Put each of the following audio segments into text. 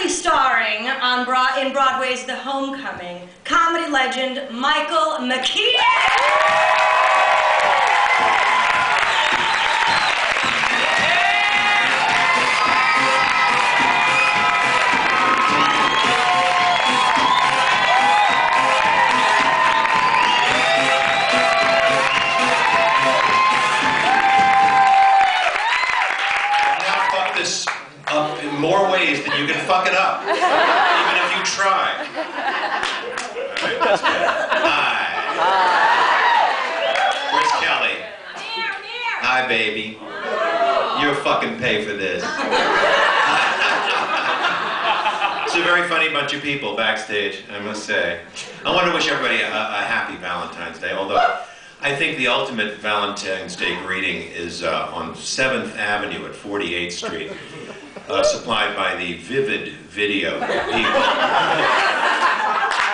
proudly starring in Broadway's The Homecoming, comedy legend Michael McKean. Up in more ways than you can fuck it up, even if you try. All right, that's good. Hi. Where's Kelly? I'm here. Hi, baby. You'll fucking pay for this. It's a very funny bunch of people backstage, I must say. I want to wish everybody a happy Valentine's Day, although I think the ultimate Valentine's Day greeting is on 7th Avenue at 48th Street. Supplied by the Vivid Video people.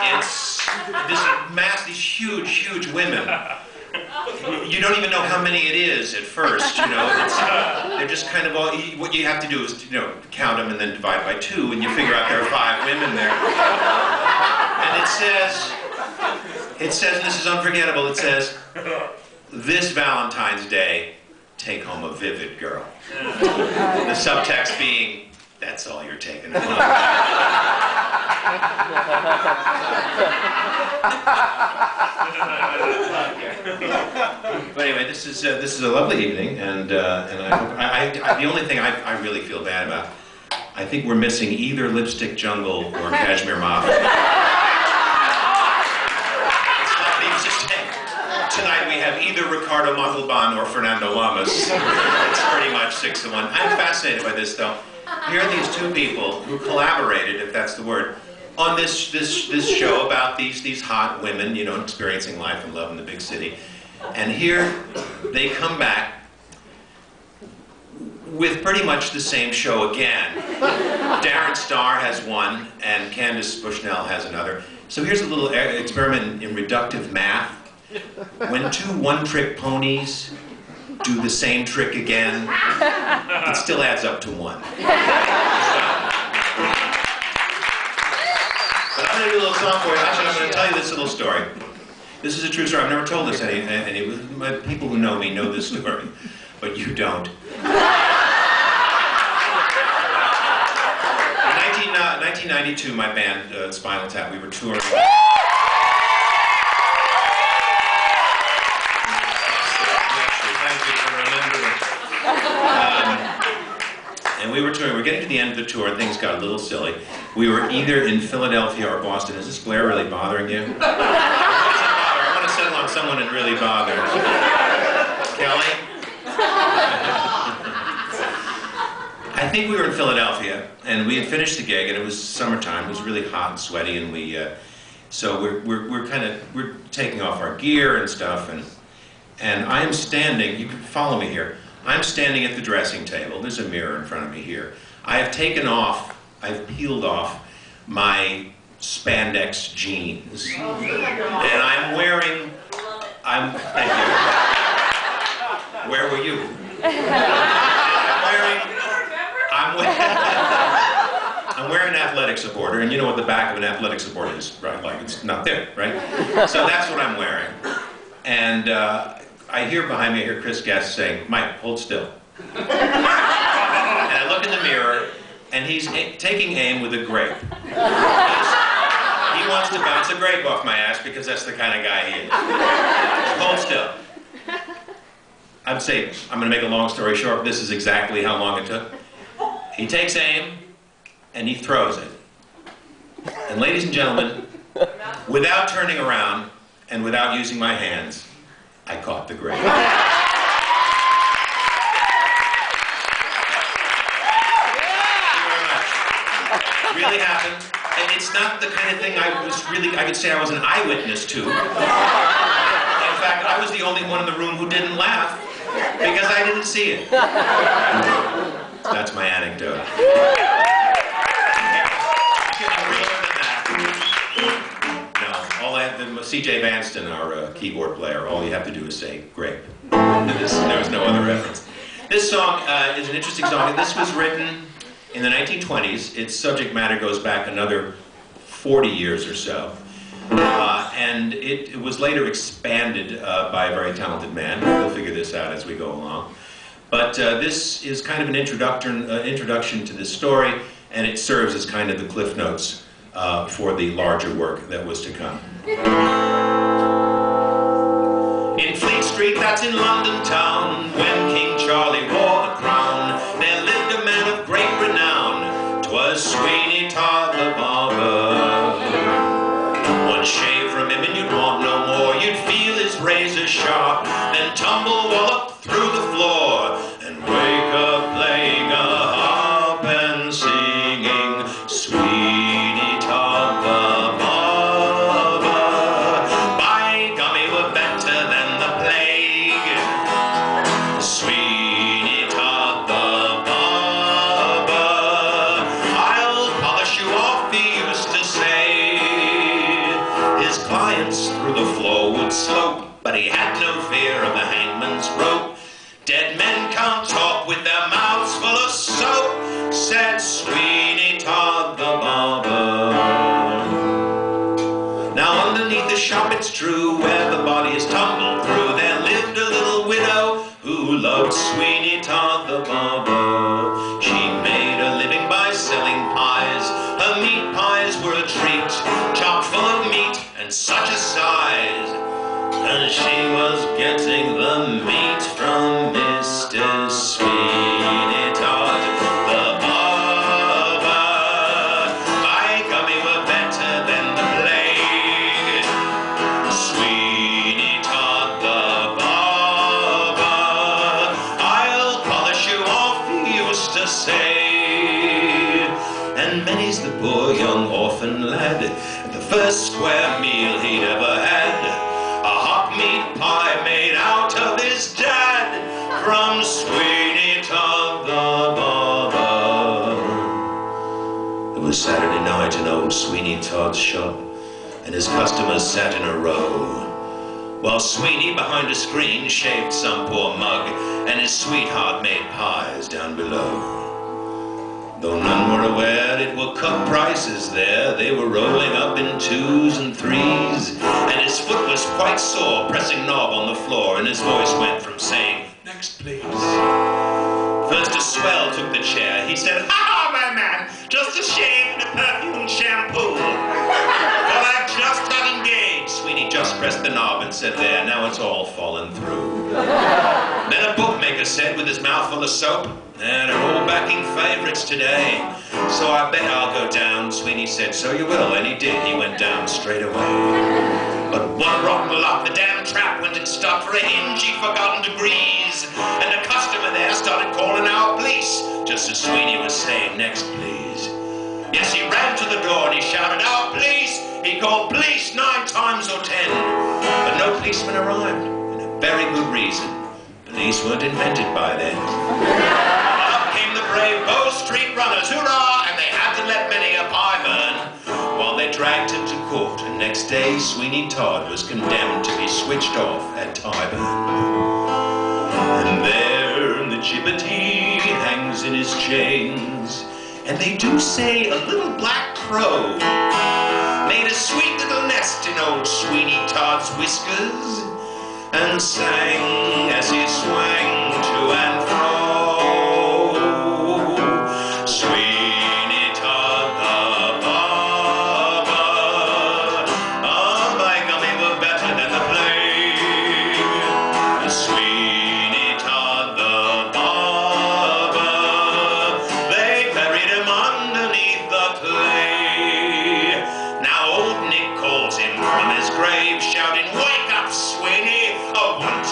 It's these huge women. You don't even know how many it is at first, you know. They're just kind of all, what you have to do is, you know, count them and then divide by 2, and you figure out there are 5 women there. And it says, and this is unforgettable, it says, this Valentine's Day, take home a vivid girl. The subtext being, that's all you're taking home. But anyway, this is a lovely evening, and I hope, the only thing I really feel bad about, I think we're missing either Lipstick Jungle or Kashmir Mafia. Tonight we have either Ricardo Montalban or Fernando Lamas. It's pretty much 6 to 1. I'm fascinated by this, though. Here are these 2 people who collaborated, if that's the word, on this show about these hot women, you know, experiencing life and love in the big city. And here they come back with pretty much the same show again. Darren Star has one, and Candace Bushnell has another. So here's a little experiment in reductive math. When 2 one-trick ponies do the same trick again, it still adds up to 1. But I'm going to do a little song for you. Actually, I'm going to tell you this little story. This is a true story. I've never told this to any people who know me know this story, but you don't. In 1992, my band, Spinal Tap, we were touring. And we were touring, we were getting to the end of the tour and things got a little silly. We were either in Philadelphia or Boston. Is this glare really bothering you? I want to settle on someone that really bothers. Kelly? I think we were in Philadelphia and we had finished the gig and it was summertime. It was really hot and sweaty, and so we're taking off our gear and stuff, and I am standing, you can follow me here. I'm standing at the dressing table. There's a mirror in front of me here. I've peeled off my spandex jeans. And I'm wearing, thank you. Where were you? I'm wearing an athletic supporter, and you know what the back of an athletic supporter is, right? Like, it's not there, right? So that's what I'm wearing. And I hear behind me, I hear Chris Guest saying, "Mike, hold still." And I look in the mirror, and he's taking aim with a grape. He wants to bounce a grape off my ass because that's the kind of guy he is. Hold still. I'd say, I'm going to make a long story short, this is exactly how long it took. He takes aim, and he throws it. And ladies and gentlemen, without turning around, and without using my hands, I caught the grape. Really happened, and it's not the kind of thing I could say I was an eyewitness to. In fact, I was the only one in the room who didn't laugh because I didn't see it. That's my anecdote. C.J. Vanston, our keyboard player, all you have to do is say, grape. There was no other reference. This song is an interesting song. This was written in the 1920s. Its subject matter goes back another 40 years or so. And it was later expanded by a very talented man. We'll figure this out as we go along. But this is kind of an introduction to this story, and it serves as kind of the cliff notes for the larger work that was to come. In Fleet Street, that's in London town, when King Charlie wore a crown, there lived a man of great renown. 'Twas Sweeney Todd the barber. One shave from him and you'd want no more. You'd feel his razor sharp, then tumble wallop through the floor, and wake up playing a harp and singing Sweeney Todd the barber. By gummy, we're better than the plague. Sweeney Todd the barber. I'll polish you off, he used to say. His clients through the floor would slope, but he had no fear of the hangman's rope. Dead men can't talk with their mouths full of soap, said Sweeney Todd the barber. Now underneath the shop, it's true, where the bodies tumbled through, there lived a little widow who loved Sweeney Todd the barber. She made a living by selling pies. Her meat pies were a treat, chock full of meat and such a size. And she was getting the meat from Mr. Sweeney Todd the barber. By gummy, we're better than the plague. Sweeney Todd the barber. I'll polish you off, he used to say. And many's the poor young orphan lad, the first square meal he'd ever had, a hot meat pie made out of his dad, from Sweeney Todd the barber. It was Saturday night in old Sweeney Todd's shop, and his customers sat in a row, while Sweeney behind a screen shaved some poor mug, and his sweetheart made pies down below. Though none were aware it were cut prices there, they were rolling up in 2s and 3s, and his foot was quite sore, pressing knob on the floor, and his voice went from saying, "Next, please." First a swell took the chair. He said, "Ha, my man, just a shave and a perfumed shampoo." Well, I've just got engaged. Sweeney just pressed the knob and said, "There, now it's all fallen through." Then a bookmaker said, with his mouth full of soap, "They're all backing favorites today, so I bet I'll go down." Sweeney said, "So you will," and he did. He went down straight away. But what rotten luck, the damn trap went and stuck for a hinge he'd forgotten to grease, and a customer there started calling out police, just as Sweeney was saying, "Next, please." Yes, he ran to the door and he shouted out, "Police!" He called police 9 times or 10, but no policeman arrived, and a very good reason. Police weren't invented by then. Up came the brave Bow Street runners, hurrah, and they had to let many a pie burn, while they dragged him to court, and next day Sweeney Todd was condemned to be switched off at Tyburn. And there in the gibbet he hangs in his chains, and they do say a little black crow made a sweet little nest in old Sweeney Todd's whiskers, and sang as he swang to and fro, Sweeney Todd the barber. Oh, by gummy, we're better than the plague. Sweeney Todd the barber. They buried him underneath the clay. Now old Nick calls him from his grave, shouting, "Wake up, Sweeney! A 1,